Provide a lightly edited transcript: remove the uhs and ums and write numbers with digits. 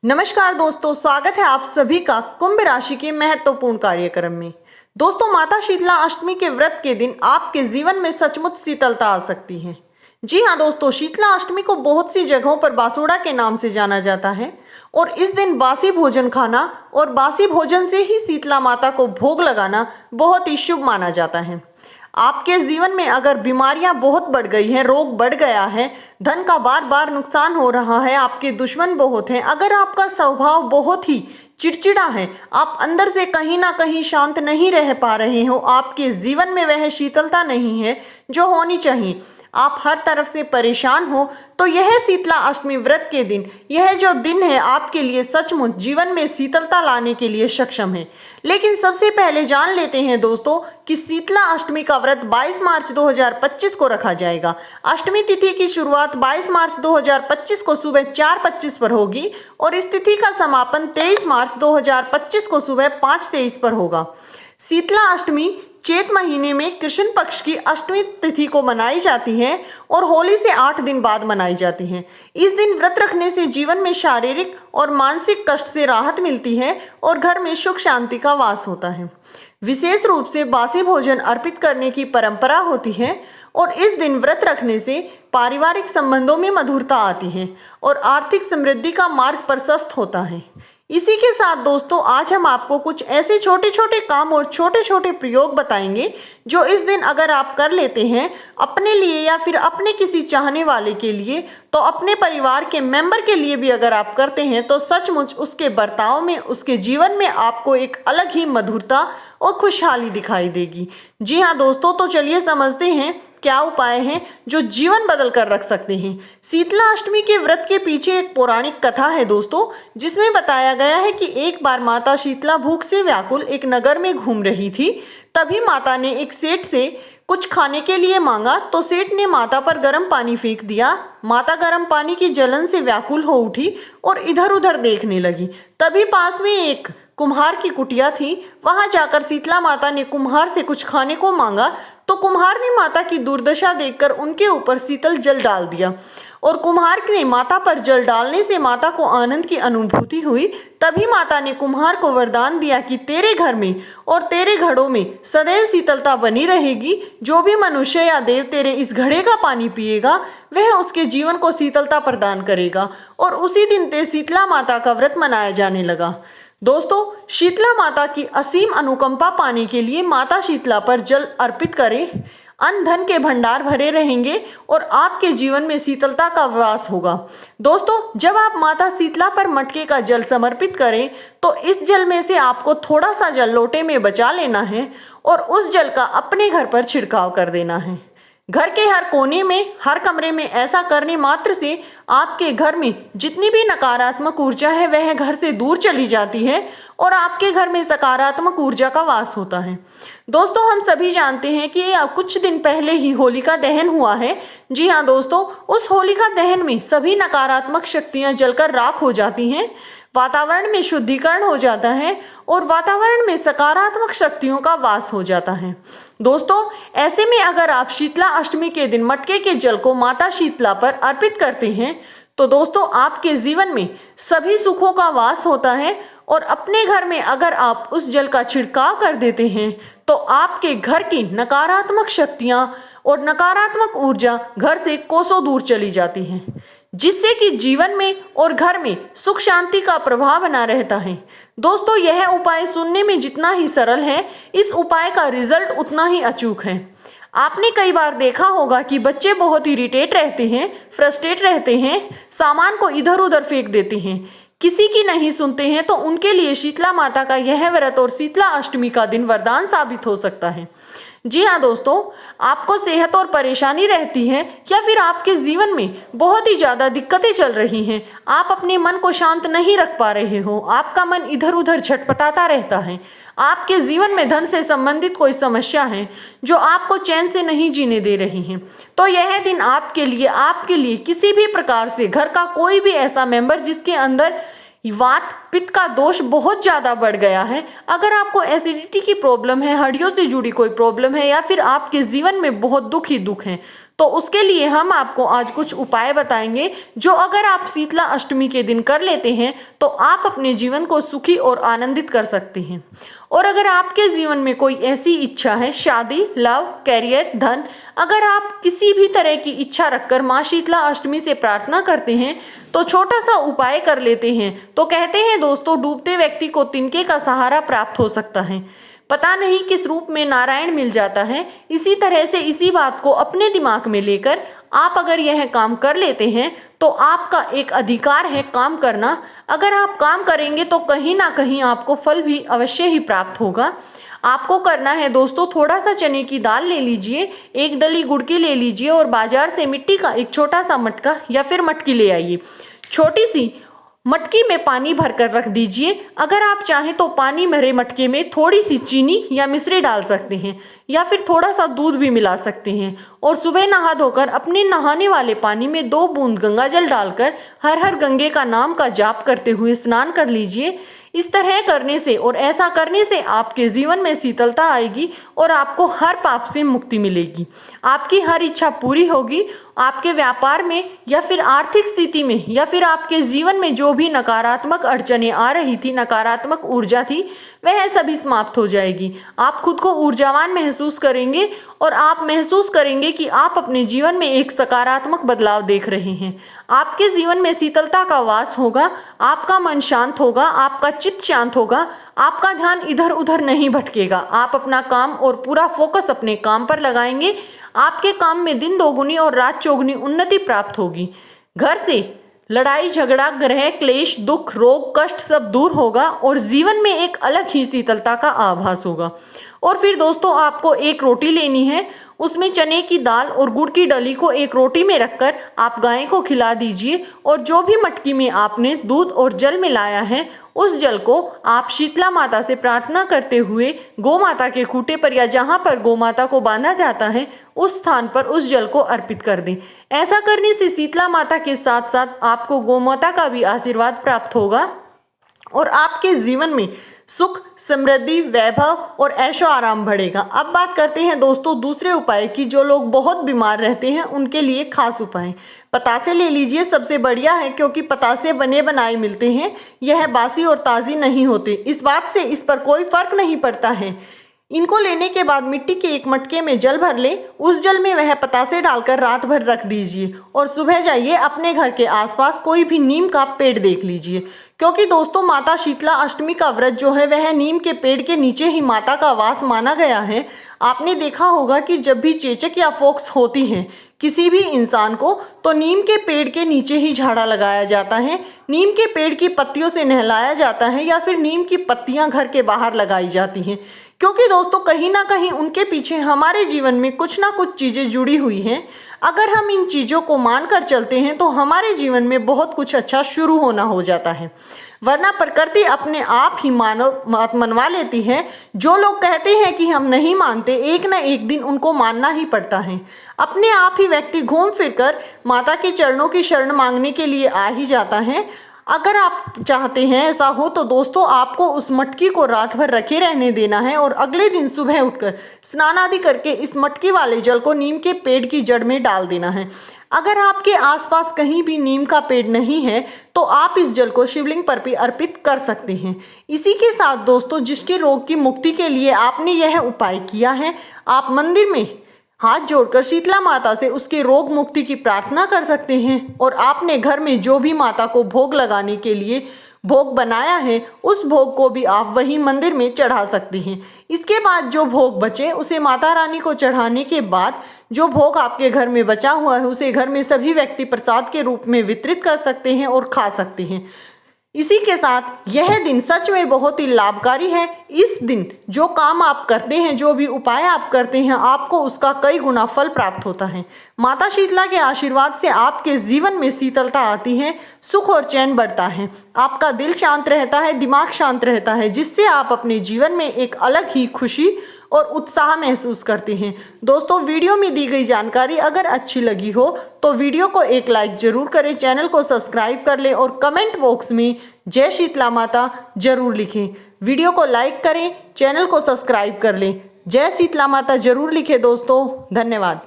नमस्कार दोस्तों, स्वागत है आप सभी का कुंभ राशि के महत्वपूर्ण कार्यक्रम में। दोस्तों, माता शीतला अष्टमी के व्रत के दिन आपके जीवन में सचमुच शीतलता आ सकती है। जी हाँ दोस्तों, शीतला अष्टमी को बहुत सी जगहों पर बासुड़ा के नाम से जाना जाता है और इस दिन बासी भोजन खाना और बासी भोजन से ही शीतला माता को भोग लगाना बहुत ही शुभ माना जाता है। आपके जीवन में अगर बीमारियां बहुत बढ़ गई हैं, रोग बढ़ गया है, धन का बार बार नुकसान हो रहा है, आपके दुश्मन बहुत हैं, अगर आपका स्वभाव बहुत ही चिड़चिड़ा है, आप अंदर से कहीं ना कहीं शांत नहीं रह पा रहे हो, आपके जीवन में वह शीतलता नहीं है जो होनी चाहिए, आप हर तरफ से परेशान हो, तो यह शीतला अष्टमी व्रत के दिन, यह जो दिन है आपके लिए सचमुच जीवन में शीतलता लाने के लिए सक्षम है। लेकिन सबसे पहले जान लेते हैं दोस्तों कि शीतला अष्टमी का व्रत 22 मार्च 2025 को रखा जाएगा। अष्टमी तिथि की शुरुआत 22 मार्च 2025 को सुबह 4:25 पर होगी और इस तिथि का समापन 23 मार्च 2025 को सुबह 5:23 पर होगा। शीतला अष्टमी चैत महीने में कृष्ण पक्ष की अष्टमी तिथि को मनाई जाती है और होली से 8 दिन बाद मनाई जाती है। इस दिन व्रत रखने से जीवन में शारीरिक और मानसिक कष्ट से राहत मिलती है और घर में सुख शांति का वास होता है। विशेष रूप से बासी भोजन अर्पित करने की परंपरा होती है और इस दिन व्रत रखने से पारिवारिक संबंधों में मधुरता आती है और आर्थिक समृद्धि का मार्ग प्रशस्त होता है। इसी के साथ दोस्तों, आज हम आपको कुछ ऐसे छोटे छोटे काम और छोटे छोटे प्रयोग बताएंगे जो इस दिन अगर आप कर लेते हैं अपने लिए या फिर अपने किसी चाहने वाले के लिए, तो अपने परिवार के मेंबर के लिए भी अगर आप करते हैं तो सचमुच उसके बर्ताव में, उसके जीवन में आपको एक अलग ही मधुरता और खुशहाली दिखाई देगी। जी हाँ दोस्तों, तो चलिए समझते हैं क्या उपाय हैं जो जीवन बदल कर रख सकते हैं। शीतला अष्टमी के व्रत के पीछे एक पौराणिक कथा है दोस्तों, जिसमें बताया गया है कि एक बार माता शीतला भूख से व्याकुल एक नगर में घूम रही थी। तभी माता ने एक सेठ से कुछ खाने के लिए मांगा तो सेठ ने माता पर गर्म पानी फेंक दिया। माता गर्म पानी की जलन से व्याकुल हो उठी और इधर उधर देखने लगी। तभी पास में एक कुम्हार की कुटिया थी। वहां जाकर शीतला माता ने कुम्हार से कुछ खाने को मांगा तो कुम्हार ने माता की दुर्दशा देखकर उनके ऊपर शीतल जल डाल दिया और कुम्हार ने माता पर जल डालने से माता को आनंद की अनुभूति हुई। तभी माता ने कुम्हार को वरदान दिया कि तेरे घर में और तेरे घड़ों में सदैव शीतलता बनी रहेगी। जो भी मनुष्य या देव तेरे इस घड़े का पानी पिएगा वह उसके जीवन को शीतलता प्रदान करेगा। और उसी दिन से शीतला माता का व्रत मनाया जाने लगा। दोस्तों, शीतला माता की असीम अनुकंपा पाने के लिए माता शीतला पर जल अर्पित करें। अन्न धन के भंडार भरे रहेंगे और आपके जीवन में शीतलता का वास होगा। दोस्तों, जब आप माता शीतला पर मटके का जल समर्पित करें तो इस जल में से आपको थोड़ा सा जल लोटे में बचा लेना है और उस जल का अपने घर पर छिड़काव कर देना है। घर के हर कोने में, हर कमरे में ऐसा करने मात्र से आपके घर में जितनी भी नकारात्मक ऊर्जा है वह घर से दूर चली जाती है और आपके घर में सकारात्मक ऊर्जा का वास होता है। दोस्तों, हम सभी जानते हैं कि कुछ दिन पहले ही होलिका दहन हुआ है। जी हाँ दोस्तों, उस होलिका दहन में सभी नकारात्मक शक्तियां जलकर राख हो जाती हैं, वातावरण में शुद्धिकरण हो जाता है और वातावरण में सकारात्मक शक्तियों का वास हो जाता है। दोस्तों, ऐसे में अगर आप शीतला अष्टमी के दिन मटके के जल को माता शीतला पर अर्पित करते हैं तो दोस्तों आपके जीवन में सभी सुखों का वास होता है। और अपने घर में अगर आप उस जल का छिड़काव कर देते हैं तो आपके घर की नकारात्मक शक्तियां और नकारात्मक ऊर्जा घर से कोसों दूर चली जाती हैं, जिससे कि जीवन में और घर में सुख शांति का प्रभाव बना रहता है। दोस्तों, यह उपाय सुनने में जितना ही सरल है, इस उपाय का रिजल्ट उतना ही अचूक है। आपने कई बार देखा होगा कि बच्चे बहुत इरिटेट रहते हैं, फ्रस्ट्रेट रहते हैं, सामान को इधर उधर फेंक देते हैं, किसी की नहीं सुनते हैं, तो उनके लिए शीतला माता का यह व्रत और शीतला अष्टमी का दिन वरदान साबित हो सकता है। जी हाँ दोस्तों, आपको सेहत और परेशानी रहती है या फिर आपके जीवन में बहुत ही ज़्यादा दिक्कतें चल रही हैं, आप अपने मन को शांत नहीं रख पा रहे हो, आपका मन इधर उधर छटपटाता रहता है, आपके जीवन में धन से संबंधित कोई समस्या है जो आपको चैन से नहीं जीने दे रही हैं, तो यह दिन आपके लिए किसी भी प्रकार से घर का कोई भी ऐसा मेंबर जिसके अंदर वात पित्त का दोष बहुत ज़्यादा बढ़ गया है, अगर आपको एसिडिटी की प्रॉब्लम है, हड्डियों से जुड़ी कोई प्रॉब्लम है या फिर आपके जीवन में बहुत दुख ही दुख है, तो उसके लिए हम आपको आज कुछ उपाय बताएंगे जो अगर आप शीतला अष्टमी के दिन कर लेते हैं तो आप अपने जीवन को सुखी और आनंदित कर सकते हैं। और अगर आपके जीवन में कोई ऐसी इच्छा है, शादी, लव, कैरियर, धन, अगर आप किसी भी तरह की इच्छा रखकर माँ शीतला अष्टमी से प्रार्थना करते हैं तो छोटा सा उपाय कर लेते हैं तो कहते हैं दोस्तों, डूबते व्यक्ति को तिनके का सहारा प्राप्त हो सकता है। पता नहीं किस रूप में नारायण मिल जाता है। इसी तरह से इसी बात को अपने दिमाग में लेकर आप अगर यह काम कर लेते हैं तो आपका एक अधिकार है काम करना। अगर आप काम करेंगे तो कहीं ना कहीं आपको फल भी अवश्य ही प्राप्त होगा। आपको करना है दोस्तों, थोड़ा सा चने की दाल ले लीजिए, एक डली गुड़ की ले लीजिए और बाजार से मिट्टी का एक छोटा सा मटका या फिर मटकी ले आइए। छोटी सी मटकी में पानी भरकर रख दीजिए। अगर आप चाहें तो पानी भरे मटके में थोड़ी सी चीनी या मिश्री डाल सकते हैं या फिर थोड़ा सा दूध भी मिला सकते हैं और सुबह नहा धोकर अपने नहाने वाले पानी में 2 बूंद गंगा जल डालकर हर हर गंगे का नाम का जाप करते हुए स्नान कर लीजिए। इस तरह करने से और ऐसा करने से आपके जीवन में शीतलता आएगी और आपको हर पाप से मुक्ति मिलेगी। आपकी हर इच्छा पूरी होगी। आपके व्यापार में या फिर आर्थिक स्थिति में या फिर आपके जीवन में जो भी नकारात्मक अड़चनें आ रही थी, नकारात्मक ऊर्जा थी, वह सभी समाप्त हो जाएगी। आप खुद को ऊर्जावान महसूस करेंगे और आप महसूस करेंगे कि आप अपने जीवन में एक सकारात्मक बदलाव देख रहे हैं। आपके जीवन में शीतलता का वास होगा, आपका मन शांत होगा, आपका चित्त शांत होगा, आपका ध्यान इधर उधर नहीं भटकेगा। आप अपना काम और पूरा फोकस अपने काम पर लगाएंगे। आपके काम में दिन दोगुनी और रात चौगुनी उन्नति प्राप्त होगी। घर से लड़ाई झगड़ा, ग्रह क्लेश, दुख, रोग, कष्ट सब दूर होगा और जीवन में एक अलग ही शीतलता का आभास होगा। और फिर दोस्तों, आपको एक रोटी लेनी है, उसमें चने की दाल और गुड़ की डली को एक रोटी में रखकर आप गाय को खिला दीजिए और जो भी मटकी में आपने दूध और जल मिलाया है उस जल को आप शीतला माता से प्रार्थना करते हुए गौ माता के खूंटे पर या जहाँ पर गौ माता को बांधा जाता है उस स्थान पर उस जल को अर्पित कर दें। ऐसा करने से शीतला माता के साथ साथ आपको गौ माता का भी आशीर्वाद प्राप्त होगा और आपके जीवन में सुख, समृद्धि, वैभव और ऐशो आराम बढ़ेगा। अब बात करते हैं दोस्तों दूसरे उपाय की, जो लोग बहुत बीमार रहते हैं उनके लिए खास उपाय। पतासे ले लीजिए, सबसे बढ़िया है क्योंकि पतासे बने बनाए मिलते हैं, यह बासी और ताज़ी नहीं होते। इस बात से इस पर कोई फर्क नहीं पड़ता है। इनको लेने के बाद मिट्टी के एक मटके में जल भर लें, उस जल में वह पतासे डालकर रात भर रख दीजिए और सुबह जाइए अपने घर के आसपास कोई भी नीम का पेड़ देख लीजिए, क्योंकि दोस्तों माता शीतला अष्टमी का व्रत जो है वह नीम के पेड़ के नीचे ही माता का वास माना गया है। आपने देखा होगा कि जब भी चेचक या फोक्स होती है किसी भी इंसान को तो नीम के पेड़ के नीचे ही झाड़ा लगाया जाता है, नीम के पेड़ की पत्तियों से नहलाया जाता है या फिर नीम की पत्तियां घर के बाहर लगाई जाती हैं, क्योंकि दोस्तों कहीं ना कहीं उनके पीछे हमारे जीवन में कुछ ना कुछ चीज़ें जुड़ी हुई हैं। अगर हम इन चीज़ों को मानकर चलते हैं तो हमारे जीवन में बहुत कुछ अच्छा शुरू होना हो जाता है, वरना प्रकृति अपने आप ही मनवा लेती है। जो लोग कहते हैं कि हम नहीं मानते, एक न एक दिन उनको मानना ही पड़ता है। अपने आप ही व्यक्ति घूम फिरकर माता के चरणों की शरण मांगने के लिए आ ही जाता है। अगर आप चाहते हैं ऐसा हो तो दोस्तों आपको उस मटकी को रात भर रखे रहने देना है और अगले दिन सुबह उठकर स्नान आदि करके इस मटकी वाले जल को नीम के पेड़ की जड़ में डाल देना है। अगर आपके आसपास कहीं भी नीम का पेड़ नहीं है तो आप इस जल को शिवलिंग पर भी अर्पित कर सकते हैं। इसी के साथ दोस्तों जिसके रोग की मुक्ति के लिए आपने यह उपाय किया है, आप मंदिर में हाथ जोड़कर शीतला माता से उसके रोग मुक्ति की प्रार्थना कर सकते हैं और आपने घर में जो भी माता को भोग लगाने के लिए भोग बनाया है उस भोग को भी आप वही मंदिर में चढ़ा सकते हैं। इसके बाद जो भोग बचे उसे माता रानी को चढ़ाने के बाद जो भोग आपके घर में बचा हुआ है उसे घर में सभी व्यक्ति प्रसाद के रूप में वितरित कर सकते हैं और खा सकते हैं। इसी के साथ यह दिन सच में बहुत ही लाभकारी है। इस दिन जो काम आप करते हैं, जो भी उपाय आप करते हैं, आपको उसका कई गुना फल प्राप्त होता है। माता शीतला के आशीर्वाद से आपके जीवन में शीतलता आती है, सुख और चैन बढ़ता है, आपका दिल शांत रहता है, दिमाग शांत रहता है, जिससे आप अपने जीवन में एक अलग ही खुशी और उत्साह महसूस करते हैं। दोस्तों वीडियो में दी गई जानकारी अगर अच्छी लगी हो तो वीडियो को एक लाइक जरूर करें, चैनल को सब्सक्राइब कर लें और कमेंट बॉक्स में जय शीतला माता जरूर लिखें। वीडियो को लाइक करें, चैनल को सब्सक्राइब कर लें, जय शीतला माता जरूर लिखें दोस्तों। धन्यवाद।